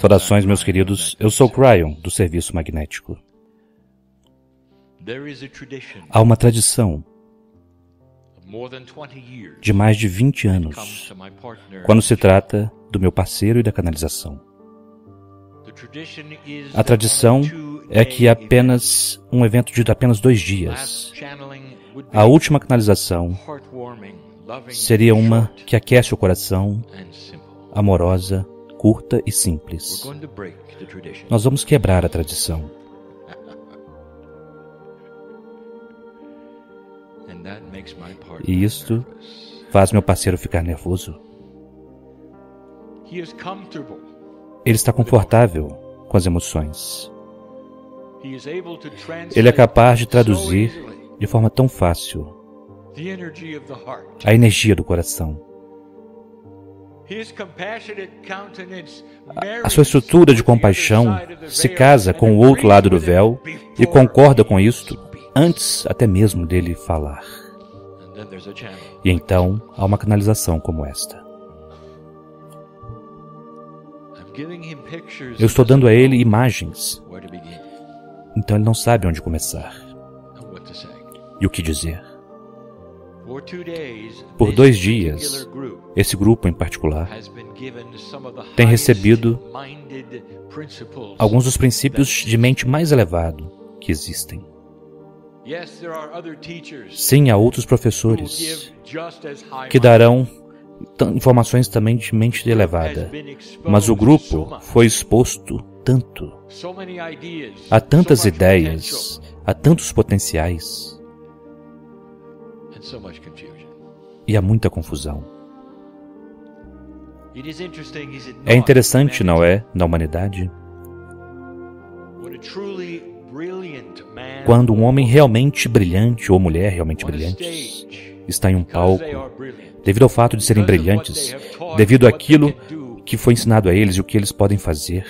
Saudações, meus queridos. Eu sou Cryon, do Serviço Magnético. Há uma tradição de mais de 20 anos quando se trata do meu parceiro e da canalização. A tradição é que apenas um evento de apenas 2 dias, a última canalização seria uma que aquece o coração, amorosa, curta e simples. Nós vamos quebrar a tradição. E isto faz meu parceiro ficar nervoso. Ele está confortável com as emoções. Ele é capaz de traduzir de forma tão fácil a energia do coração. A sua estrutura de compaixão se casa com o outro lado do véu e concorda com isto antes até mesmo dele falar. E então há uma canalização como esta. Eu estou dando a ele imagens, então ele não sabe onde começar e o que dizer. Por 2 dias, esse grupo em particular tem recebido alguns dos princípios de mente mais elevado que existem. Sim, há outros professores que darão informações também de mente elevada, mas o grupo foi exposto tanto a tantas ideias, a tantos potenciais, e há muita confusão. É interessante, não é, na humanidade, quando um homem realmente brilhante ou mulher realmente brilhante está em um palco, devido ao fato de serem brilhantes, devido àquilo que foi ensinado a eles e o que eles podem fazer,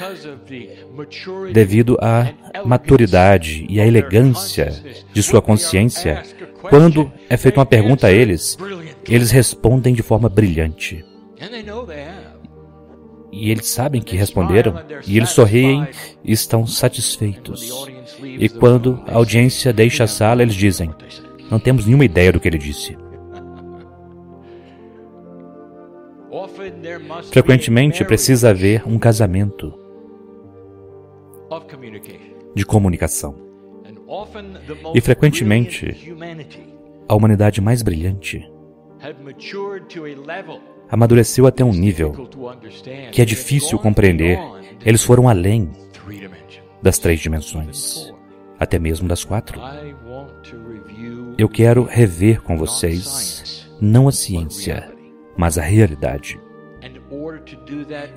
devido à maturidade e à elegância de sua consciência, quando é feita uma pergunta a eles, eles respondem de forma brilhante. E eles sabem que responderam, e eles sorriem e estão satisfeitos. E quando a audiência deixa a sala, eles dizem: não temos nenhuma ideia do que ele disse. Frequentemente precisa haver um casamento de comunicação. E frequentemente a humanidade mais brilhante amadureceu até um nível que é difícil compreender. Eles foram além das 3 dimensões, até mesmo das 4. Eu quero rever com vocês não a ciência, mas a realidade.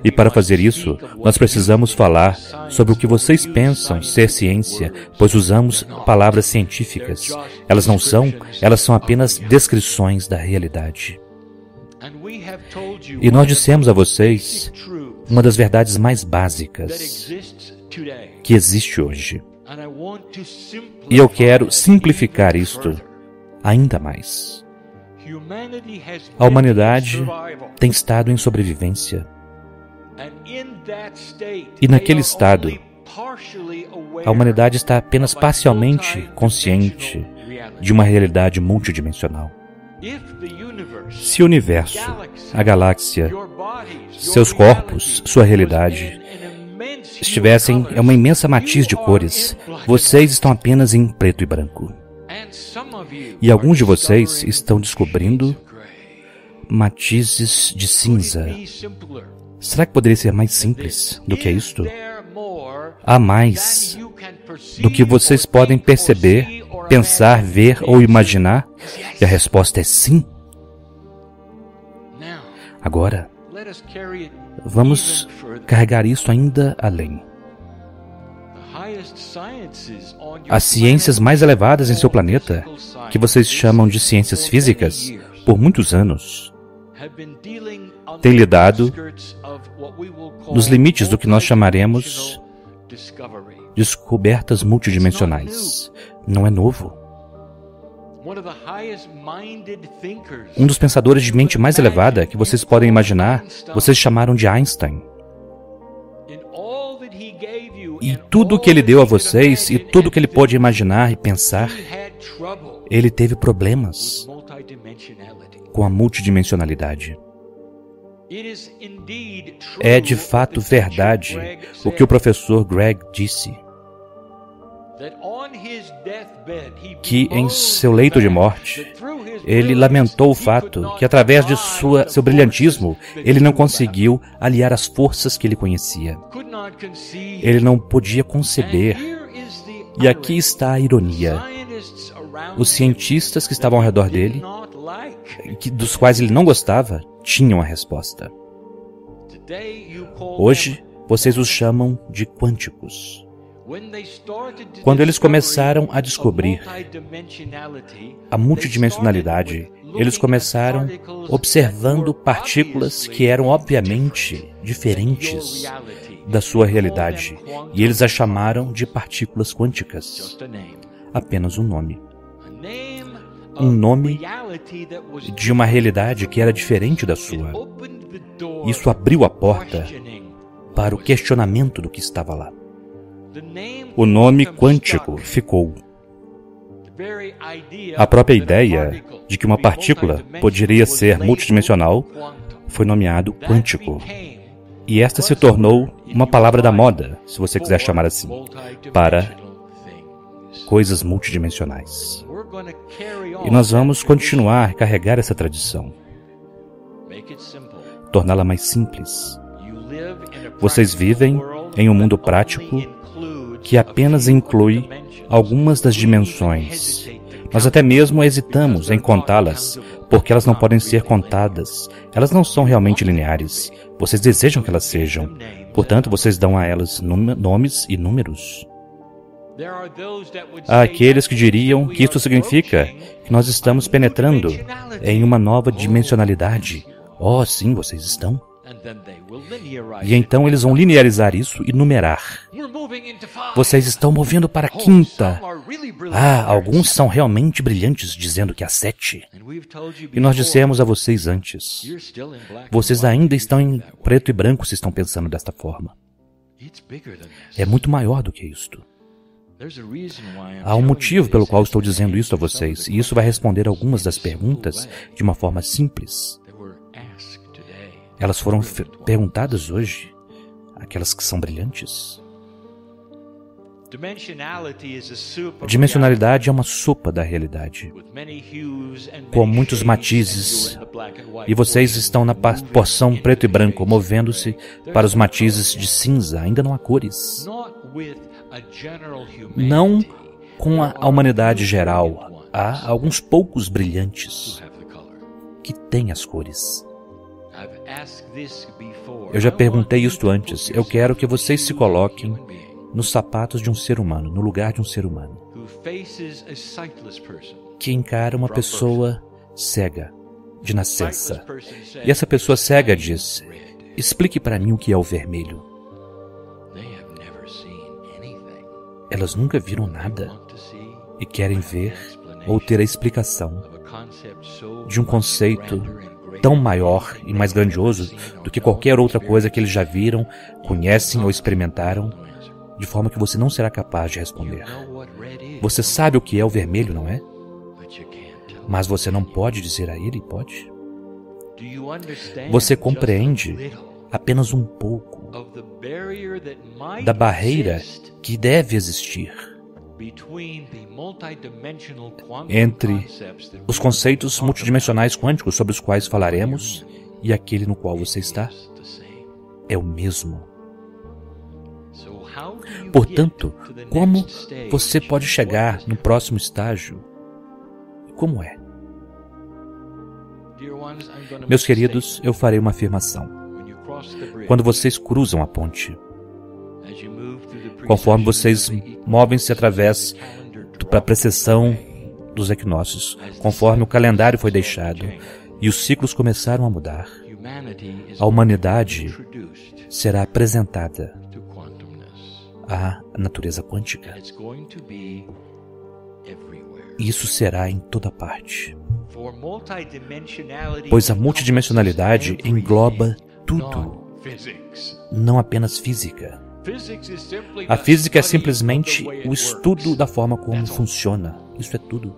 E para fazer isso, nós precisamos falar sobre o que vocês pensam ser ciência, pois usamos palavras científicas. Elas não são, elas são apenas descrições da realidade. E nós dissemos a vocês uma das verdades mais básicas que existe hoje. E eu quero simplificar isto ainda mais. A humanidade tem estado em sobrevivência. E naquele estado, a humanidade está apenas parcialmente consciente de uma realidade multidimensional. Se o universo, a galáxia, seus corpos, sua realidade estivessem em uma imensa matiz de cores, vocês estão apenas em preto e branco. E alguns de vocês estão descobrindo matizes de cinza. Será que poderia ser mais simples do que isto? Há mais do que vocês podem perceber, pensar, ver ou imaginar? E a resposta é sim. Agora, vamos carregar isso ainda além. As ciências mais elevadas em seu planeta, que vocês chamam de ciências físicas, por muitos anos, têm lidado nos limites do que nós chamaremos descobertas multidimensionais. Não é novo. Um dos pensadores de mente mais elevada que vocês podem imaginar, vocês chamaram de Einstein. E tudo que ele deu a vocês, e tudo que ele pôde imaginar e pensar, ele teve problemas com a multidimensionalidade. É de fato verdade o que o professor Greg disse, que em seu leito de morte, ele lamentou o fato que, através de seu brilhantismo, ele não conseguiu aliar as forças que ele conhecia. Ele não podia conceber. E aqui está a ironia. Os cientistas que estavam ao redor dele, dos quais ele não gostava, tinham a resposta. Hoje, vocês os chamam de quânticos. Quando eles começaram a descobrir a multidimensionalidade, eles começaram observando partículas que eram obviamente diferentes da sua realidade, e eles as chamaram de partículas quânticas. Apenas um nome. Um nome de uma realidade que era diferente da sua. Isso abriu a porta para o questionamento do que estava lá. O nome quântico ficou. A própria ideia de que uma partícula poderia ser multidimensional foi nomeado quântico. E esta se tornou uma palavra da moda, se você quiser chamar assim, para coisas multidimensionais. E nós vamos continuar a carregar essa tradição, torná-la mais simples. Vocês vivem em um mundo prático que apenas inclui algumas das dimensões. Nós até mesmo hesitamos em contá-las, porque elas não podem ser contadas. Elas não são realmente lineares. Vocês desejam que elas sejam. Portanto, vocês dão a elas nomes e números. Há aqueles que diriam que isto significa que nós estamos penetrando em uma nova dimensionalidade. Oh, sim, vocês estão. E então eles vão linearizar isso e numerar. Vocês estão movendo para a quinta. Alguns são realmente brilhantes, dizendo que há 7. E nós dissemos a vocês antes. Vocês ainda estão em preto e branco se estão pensando desta forma. É muito maior do que isto. Há um motivo pelo qual estou dizendo isso a vocês, e isso vai responder algumas das perguntas de uma forma simples. Elas foram perguntadas hoje, aquelas que são brilhantes. A dimensionalidade é uma sopa da realidade, com muitos matizes, e vocês estão na porção preto e branco, movendo-se para os matizes de cinza. Ainda não há cores. Não com a humanidade geral. Há alguns poucos brilhantes que têm as cores. Eu já perguntei isto antes. Eu quero que vocês se coloquem nos sapatos de um ser humano, no lugar de um ser humano, que encara uma pessoa cega de nascença. E essa pessoa cega diz: explique para mim o que é o vermelho. Elas nunca viram nada e querem ver ou ter a explicação de um conceito tão maior e mais grandioso do que qualquer outra coisa que eles já viram, conhecem ou experimentaram, de forma que você não será capaz de responder. Você sabe o que é o vermelho, não é? Mas você não pode dizer a ele, pode? Você compreende apenas um pouco da barreira que deve existir entre os conceitos multidimensionais quânticos sobre os quais falaremos e aquele no qual você está. É o mesmo. Portanto, como você pode chegar no próximo estágio? Como é? Meus queridos, eu farei uma afirmação. Quando vocês cruzam a ponte, conforme vocês movem-se através da precessão dos equinócios, conforme o calendário foi deixado e os ciclos começaram a mudar, a humanidade será apresentada à natureza quântica. Isso será em toda parte, pois a multidimensionalidade engloba tudo, não apenas física. A física é simplesmente o estudo da forma como funciona. Isso é tudo.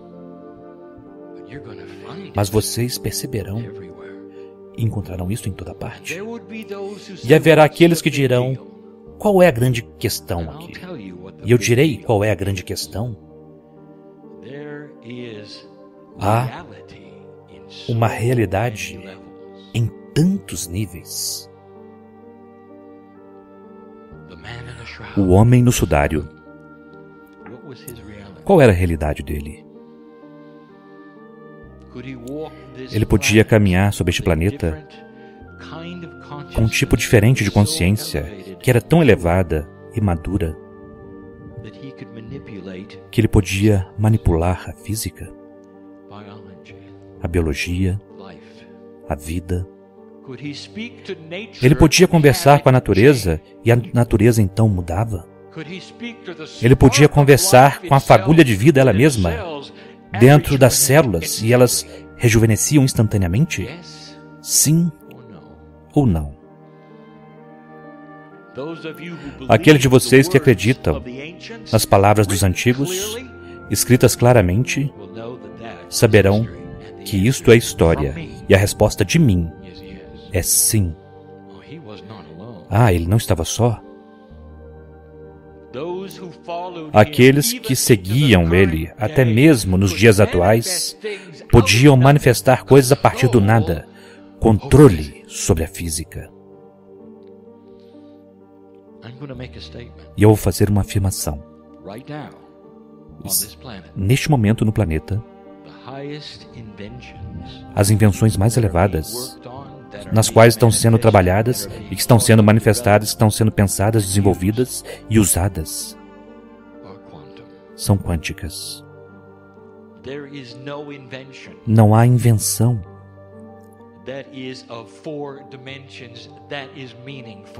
Mas vocês perceberão e encontrarão isso em toda parte. E haverá aqueles que dirão: qual é a grande questão aqui? E eu direi qual é a grande questão. Há uma realidade em tantos níveis. O homem no sudário. Qual era a realidade dele? Ele podia caminhar sobre este planeta com um tipo diferente de consciência que era tão elevada e madura que ele podia manipular a física, a biologia, a vida. Ele podia conversar com a natureza e a natureza então mudava. Ele podia conversar com a fagulha de vida ela mesma dentro das células e elas rejuvenesciam instantaneamente? Sim ou não? Aqueles de vocês que acreditam nas palavras dos antigos, escritas claramente, saberão que isto é história. E a resposta de mim é sim. Ah, ele não estava só? Aqueles que seguiam ele, até mesmo nos dias atuais, podiam manifestar coisas a partir do nada, controle sobre a física. E eu vou fazer uma afirmação. Neste momento no planeta, as invenções mais elevadas, nas quais estão sendo trabalhadas e que estão sendo manifestadas, estão sendo pensadas, desenvolvidas e usadas, são quânticas. Não há invenção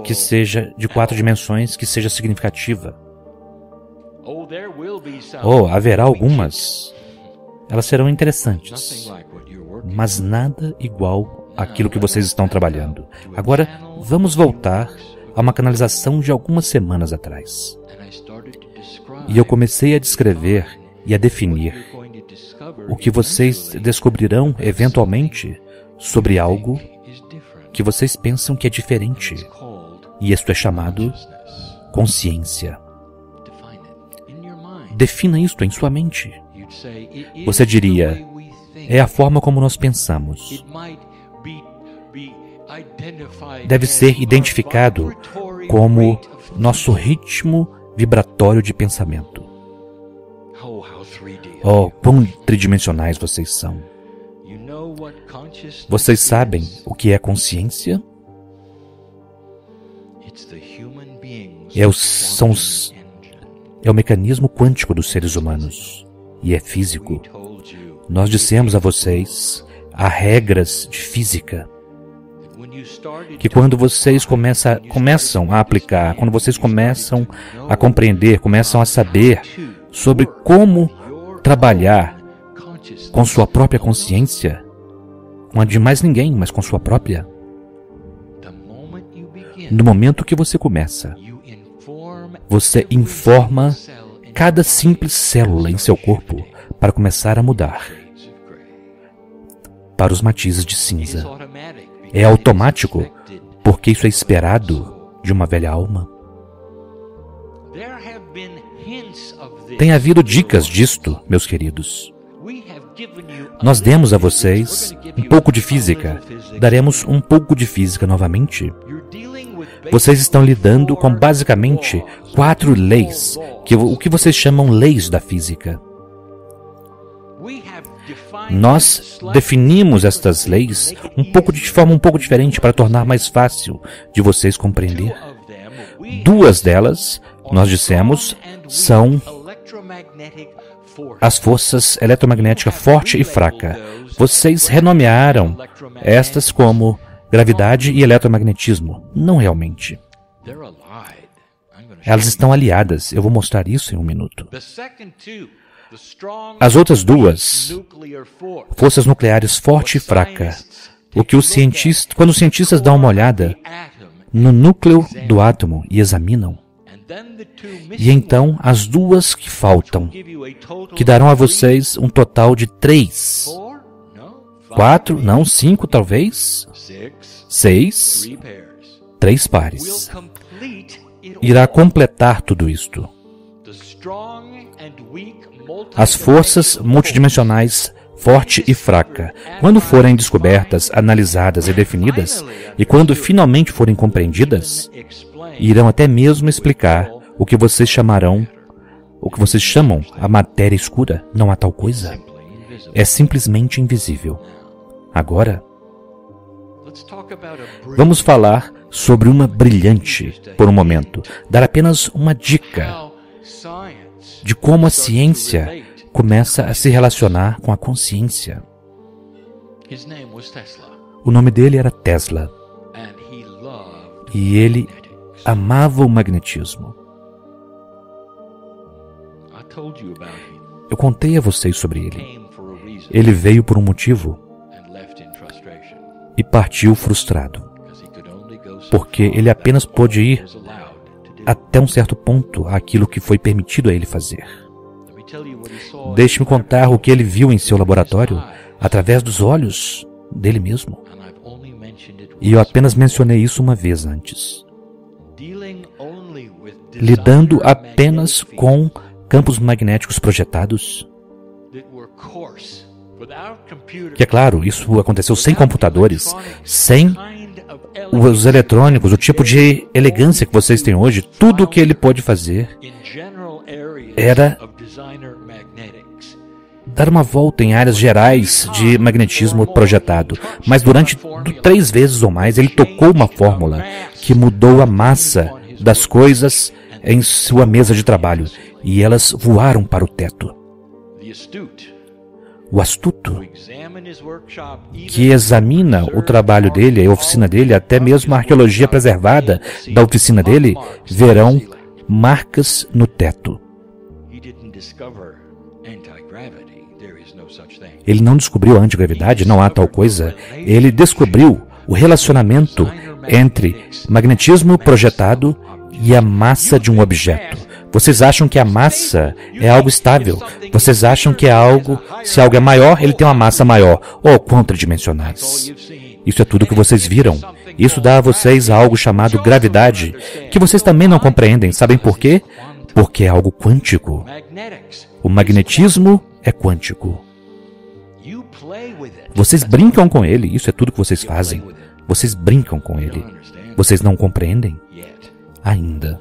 que seja de 4 dimensões, que seja significativa. Haverá algumas. Elas serão interessantes, mas nada igual àquilo que vocês estão trabalhando. Agora, vamos voltar a uma canalização de algumas semanas atrás. E eu comecei a descrever e a definir o que vocês descobrirão eventualmente sobre algo que vocês pensam que é diferente. E isto é chamado consciência. Defina isto em sua mente. Você diria: é a forma como nós pensamos. Deve ser identificado como nosso ritmo vibratório de pensamento. Oh, quão tridimensionais vocês são. Vocês sabem o que é consciência? É o mecanismo quântico dos seres humanos. E é físico. Nós dissemos a vocês, há regras de física, que quando vocês começam a aplicar, quando vocês começam a compreender, começam a saber sobre como trabalhar com sua própria consciência, com a de mais ninguém, mas com sua própria, no momento que você começa, você informa cada simples célula em seu corpo para começar a mudar para os matizes de cinza. É automático, porque isso é esperado de uma velha alma. Tem havido dicas disto, meus queridos. Nós demos a vocês um pouco de física. Daremos um pouco de física novamente. Vocês estão lidando com basicamente 4 leis, o que vocês chamam leis da física. Nós definimos estas leis de forma um pouco diferente para tornar mais fácil de vocês compreender. 2 delas, nós dissemos, são as forças eletromagnética forte e fraca. Vocês renomearam estas como gravidade e eletromagnetismo. Não realmente. Elas estão aliadas. Eu vou mostrar isso em um minuto. As outras 2, forças nucleares forte e fraca, quando os cientistas dão uma olhada no núcleo do átomo e examinam, E então, as duas que faltam, que darão a vocês um total de 3, 4, não, 5 talvez, 6, 3 pares. Irá completar tudo isto. As forças multidimensionais forte e fraca, quando forem descobertas, analisadas e definidas, e quando finalmente forem compreendidas, irão até mesmo explicar o que vocês chamam a matéria escura. Não há tal coisa. É simplesmente invisível. Agora, vamos falar sobre uma brilhante por um momento, dar apenas uma dica de como a ciência começa a se relacionar com a consciência. O nome dele era Tesla. E ele amava o magnetismo. Eu contei a vocês sobre ele. Ele veio por um motivo e partiu frustrado, porque ele apenas pôde ir até um certo ponto aquilo que foi permitido a ele fazer. Deixe-me contar o que ele viu em seu laboratório através dos olhos dele mesmo. E eu apenas mencionei isso uma vez antes. Lidando apenas com campos magnéticos projetados. Que é claro, isso aconteceu sem computadores, sem os eletrônicos, o tipo de elegância que vocês têm hoje. Tudo o que ele pôde fazer era dar uma volta em áreas gerais de magnetismo projetado. Mas durante 3 vezes ou mais, ele tocou uma fórmula que mudou a massa das coisas em sua mesa de trabalho. E elas voaram para o teto. O astuto, que examina o trabalho dele, a oficina dele, até mesmo a arqueologia preservada da oficina dele, verão marcas no teto. Ele não descobriu a antigravidade, não há tal coisa. Ele descobriu o relacionamento entre magnetismo projetado e a massa de um objeto. Vocês acham que a massa é algo estável. Vocês acham que é algo, se algo é maior, ele tem uma massa maior, ou contradimensionais. Isso é tudo que vocês viram. Isso dá a vocês algo chamado gravidade, que vocês também não compreendem. Sabem por quê? Porque é algo quântico. O magnetismo é quântico. Vocês brincam com ele, isso é tudo que vocês fazem. Vocês brincam com ele. Vocês não compreendem? Ainda.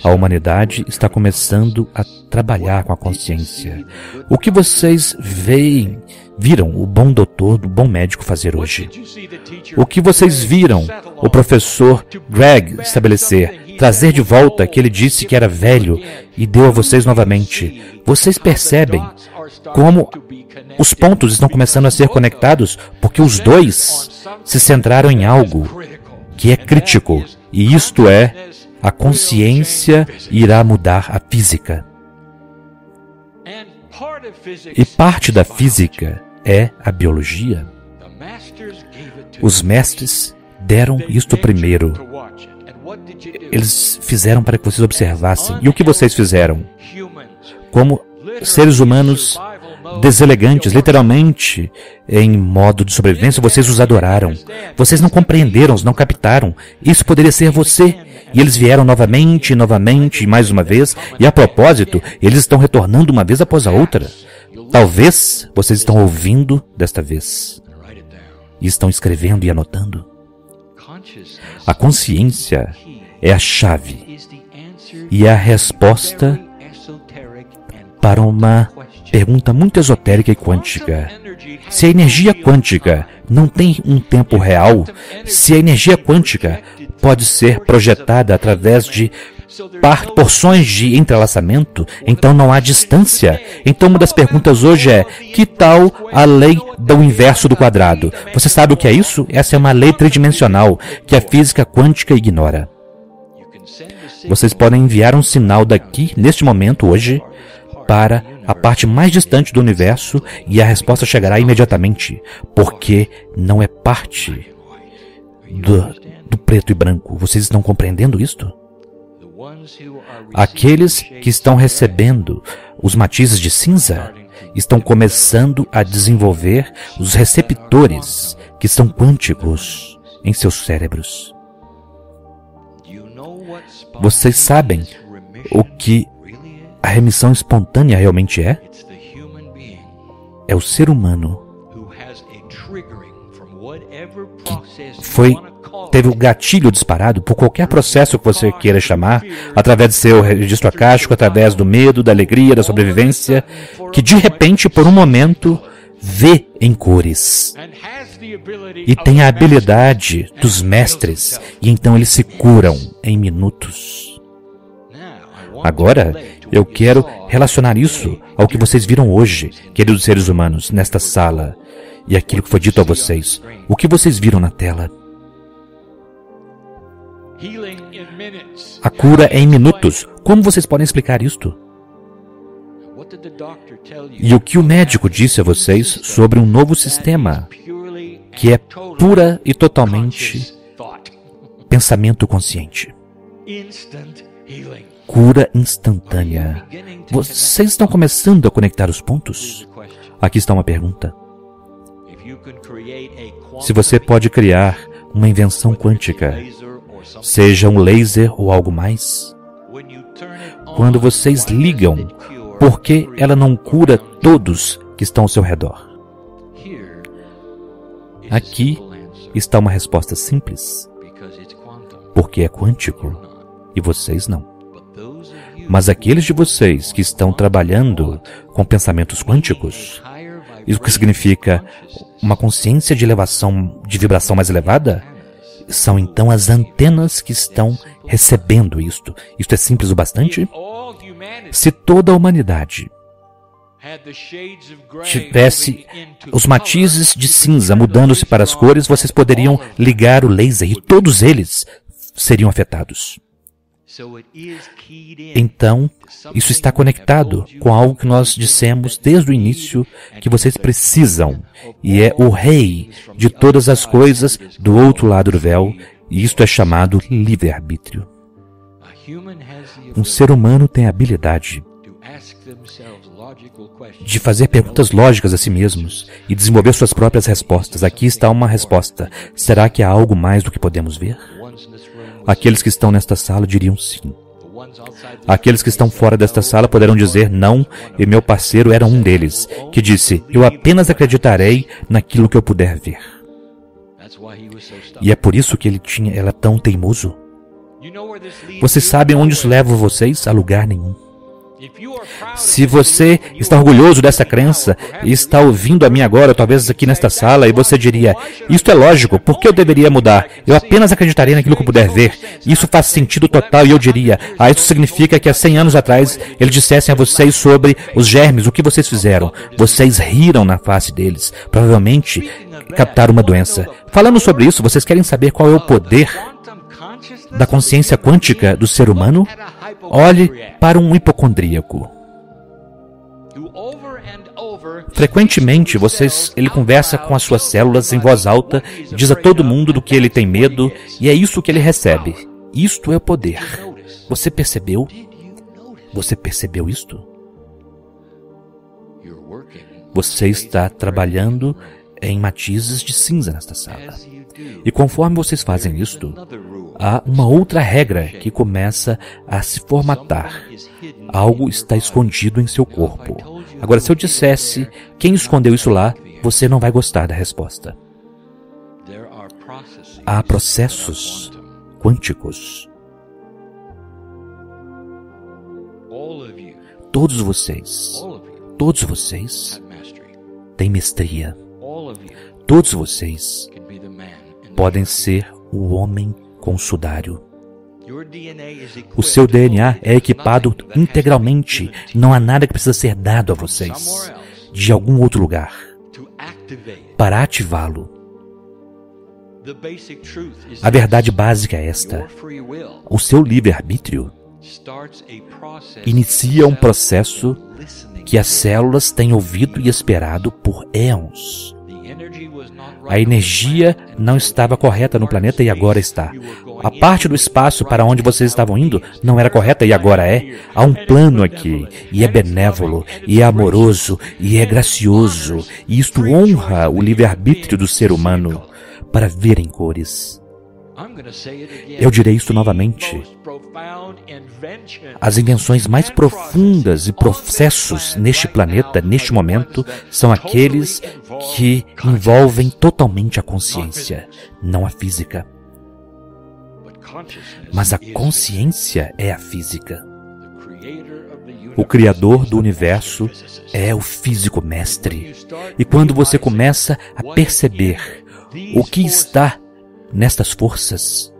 A humanidade está começando a trabalhar com a consciência. O que vocês viram o bom doutor, o bom médico fazer hoje? O que vocês viram o professor Greg estabelecer? Trazer de volta que ele disse que era velho e deu a vocês novamente. Vocês percebem como os pontos estão começando a ser conectados porque os dois se centraram em algo que é crítico. E isto é, a consciência irá mudar a física. E parte da física é a biologia. Os mestres deram isto primeiro. Eles fizeram para que vocês observassem. E o que vocês fizeram? Como seres humanos deselegantes, literalmente, em modo de sobrevivência, vocês os adoraram. Vocês não compreenderam, não captaram. Isso poderia ser você. E eles vieram novamente, novamente, mais uma vez. E a propósito, eles estão retornando uma vez após a outra. Talvez vocês estão ouvindo desta vez. E estão escrevendo e anotando. A consciência é a chave e a resposta para uma pergunta muito esotérica e quântica. Se a energia quântica não tem um tempo real, se a energia quântica pode ser projetada através de porções de entrelaçamento, então não há distância. Então uma das perguntas hoje é, que tal a lei do inverso do quadrado? Você sabe o que é isso? Essa é uma lei tridimensional que a física quântica ignora. Vocês podem enviar um sinal daqui, neste momento, hoje, para a parte mais distante do universo e a resposta chegará imediatamente, porque não é parte do preto e branco. Vocês estão compreendendo isto? Aqueles que estão recebendo os matizes de cinza estão começando a desenvolver os receptores que são quânticos em seus cérebros. Vocês sabem o que a remissão espontânea realmente é? É o ser humano que teve o gatilho disparado por qualquer processo que você queira chamar, através de seu registro acástico, através do medo, da alegria, da sobrevivência, que de repente, por um momento, vê em cores. E tem a habilidade dos mestres, e então eles se curam em minutos. Agora, eu quero relacionar isso ao que vocês viram hoje, queridos seres humanos, nesta sala, e aquilo que foi dito a vocês. O que vocês viram na tela? A cura é em minutos. Como vocês podem explicar isto? E o que o médico disse a vocês sobre um novo sistema, que é pura e totalmente pensamento consciente. Cura instantânea. Vocês estão começando a conectar os pontos? Aqui está uma pergunta. Se você pode criar uma invenção quântica, seja um laser ou algo mais, quando vocês ligam, por que ela não cura todos que estão ao seu redor? Aqui está uma resposta simples. Porque é quântico e vocês não. Mas aqueles de vocês que estão trabalhando com pensamentos quânticos, isso que significa uma consciência de elevação, de vibração mais elevada, são então as antenas que estão recebendo isto. Isto é simples o bastante? Se toda a humanidade tivesse os matizes de cinza mudando-se para as cores, vocês poderiam ligar o laser e todos eles seriam afetados. Então, isso está conectado com algo que nós dissemos desde o início que vocês precisam, e é o rei de todas as coisas do outro lado do véu, e isto é chamado livre-arbítrio. Um ser humano tem a habilidade de fazer perguntas lógicas a si mesmos e desenvolver suas próprias respostas. Aqui está uma resposta. Será que há algo mais do que podemos ver? Aqueles que estão nesta sala diriam sim. Aqueles que estão fora desta sala poderão dizer não, e meu parceiro era um deles, que disse, eu apenas acreditarei naquilo que eu puder ver. E é por isso que ele era tão teimoso. Vocês sabem onde isso leva vocês? A lugar nenhum. Se você está orgulhoso dessa crença e está ouvindo a mim agora, talvez aqui nesta sala, e você diria, isto é lógico, por que eu deveria mudar? Eu apenas acreditarei naquilo que eu puder ver. Isso faz sentido total, e eu diria, isso significa que há 100 anos atrás eles dissessem a vocês sobre os germes, o que vocês fizeram? Vocês riram na face deles, provavelmente captaram uma doença. Falando sobre isso, vocês querem saber qual é o poder da consciência quântica do ser humano? Olhe para um hipocondríaco. Frequentemente, ele conversa com as suas células em voz alta, diz a todo mundo do que ele tem medo, e é isso que ele recebe. Isto é o poder. Você percebeu? Você percebeu isto? Você está trabalhando em matizes de cinza nesta sala. E conforme vocês fazem isto, há uma outra regra que começa a se formatar. Algo está escondido em seu corpo. Agora, se eu dissesse quem escondeu isso lá, você não vai gostar da resposta. Há processos quânticos. Todos vocês têm mestria. Todos vocês podem ser o homem com sudário. O seu DNA é equipado integralmente. Não há nada que precisa ser dado a vocês de algum outro lugar para ativá-lo. A verdade básica é esta. O seu livre-arbítrio inicia um processo que as células têm ouvido e esperado por éons. A energia não estava correta no planeta e agora está. A parte do espaço para onde vocês estavam indo não era correta e agora é. Há um plano aqui, e é benévolo, e é amoroso, e é gracioso, e isto honra o livre-arbítrio do ser humano para ver em cores. Eu direi isto novamente. As invenções mais profundas e processos neste planeta, neste momento, são aqueles que envolvem totalmente a consciência, não a física. Mas a consciência é a física. O Criador do universo é o físico mestre. E quando você começa a perceber o que está nestas forças,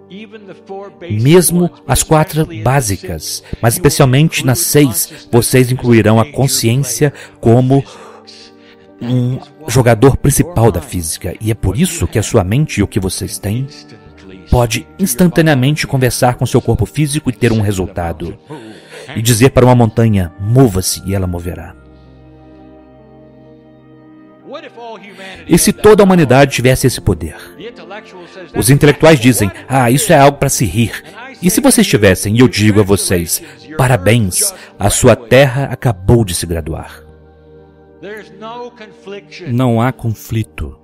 mesmo as 4 básicas, mas especialmente nas 6, vocês incluirão a consciência como um jogador principal da física. E é por isso que a sua mente e o que vocês têm pode instantaneamente conversar com seu corpo físico e ter um resultado. E dizer para uma montanha, mova-se, e ela moverá. E se toda a humanidade tivesse esse poder? Os intelectuais dizem, isso é algo para se rir. E se vocês tivessem, e eu digo a vocês, parabéns, a sua terra acabou de se graduar. Não há conflito,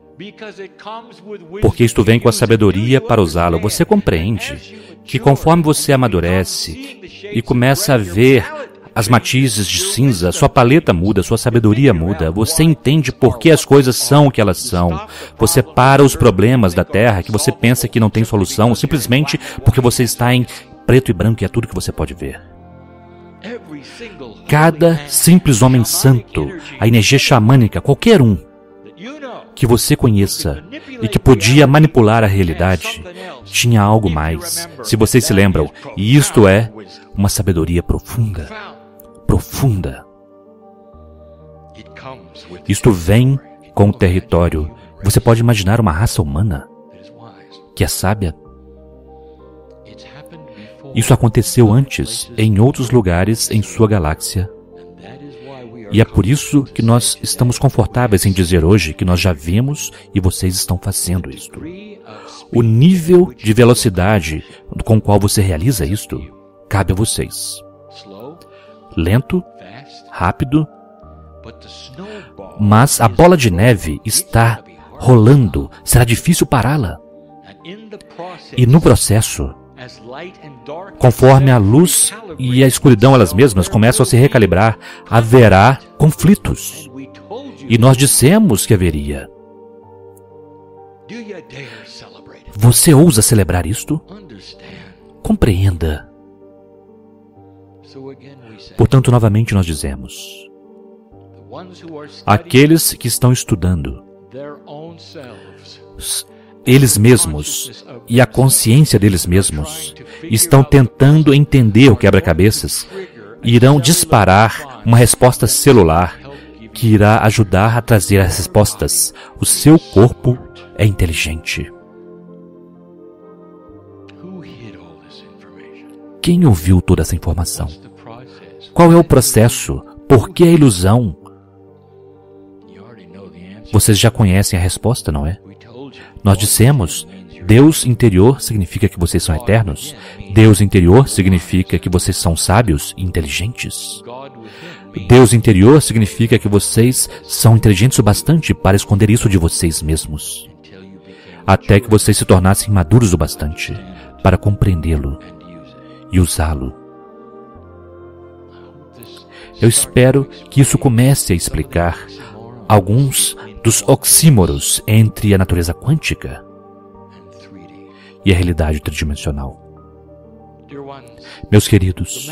porque isto vem com a sabedoria para usá-lo. Você compreende que conforme você amadurece e começa a ver as matizes de cinza, sua paleta muda, sua sabedoria muda. Você entende por que as coisas são o que elas são. Você para os problemas da Terra que você pensa que não tem solução, simplesmente porque você está em preto e branco e é tudo que você pode ver. Cada simples homem santo, a energia xamânica, qualquer um que você conheça e que podia manipular a realidade, tinha algo mais, se vocês se lembram, e isto é uma sabedoria profunda. Profunda. Isto vem com o território. Você pode imaginar uma raça humana que é sábia? Isso aconteceu antes, em outros lugares em sua galáxia. E é por isso que nós estamos confortáveis em dizer hoje que nós já vimos e vocês estão fazendo isto. O nível de velocidade com o qual você realiza isto, cabe a vocês. Lento, rápido, mas a bola de neve está rolando, será difícil pará-la. E no processo, conforme a luz e a escuridão elas mesmas começam a se recalibrar, haverá conflitos. E nós dissemos que haveria. Você ousa celebrar isto? Compreenda. Portanto, novamente nós dizemos, aqueles que estão estudando eles mesmos e a consciência deles mesmos estão tentando entender o quebra-cabeças, irão disparar uma resposta celular que irá ajudar a trazer as respostas. O seu corpo é inteligente. Quem ouviu toda essa informação? Qual é o processo? Por que a ilusão? Vocês já conhecem a resposta, não é? Nós dissemos, Deus interior significa que vocês são eternos. Deus interior significa que vocês são sábios e inteligentes. Deus interior significa que vocês são inteligentes o bastante para esconder isso de vocês mesmos, até que vocês se tornassem maduros o bastante para compreendê-lo e usá-lo. Eu espero que isso comece a explicar alguns dos oxímoros entre a natureza quântica e a realidade tridimensional. Meus queridos,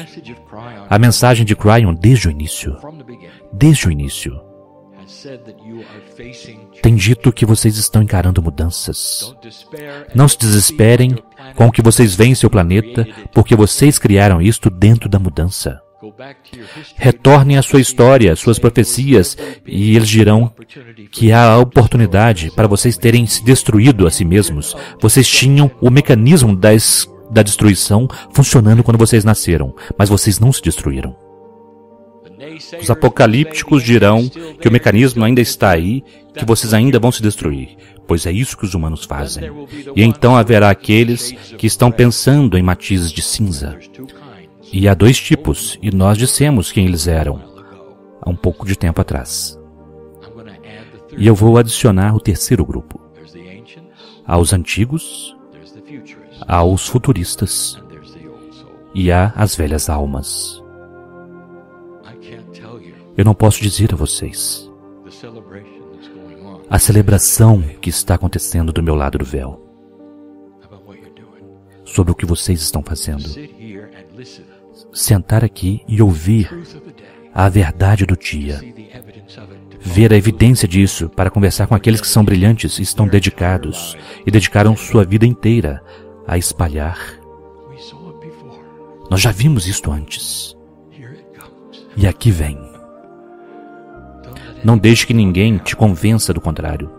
a mensagem de Cryon desde o início, tem dito que vocês estão encarando mudanças. Não se desesperem com o que vocês veem em seu planeta, porque vocês criaram isto dentro da mudança. Retornem à sua história, suas profecias, e eles dirão que há a oportunidade para vocês terem se destruído a si mesmos. Vocês tinham o mecanismo da destruição funcionando quando vocês nasceram, mas vocês não se destruíram. Os apocalípticos dirão que o mecanismo ainda está aí, que vocês ainda vão se destruir, pois é isso que os humanos fazem. E então haverá aqueles que estão pensando em matizes de cinza. E há dois tipos, e nós dissemos quem eles eram, há um pouco de tempo atrás. E eu vou adicionar o terceiro grupo. Há os antigos, há os futuristas, e há as velhas almas. Eu não posso dizer a vocês a celebração que está acontecendo do meu lado do véu, sobre o que vocês estão fazendo. Sentar aqui e ouvir a verdade do dia, ver a evidência disso para conversar com aqueles que são brilhantes e estão dedicados e dedicaram sua vida inteira a espalhar. Nós já vimos isto antes. E aqui vem. Não deixe que ninguém te convença do contrário.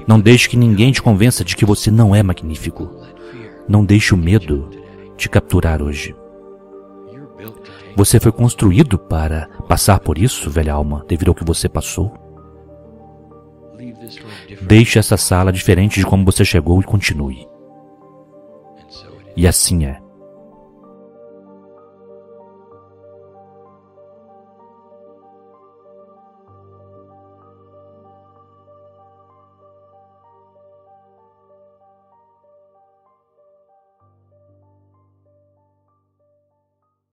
Não deixe que ninguém te convença de que você não é magnífico. Não deixe o medo te capturar hoje. Você foi construído para passar por isso, velha alma, devido ao que você passou. Deixe essa sala diferente de como você chegou e continue. E assim é.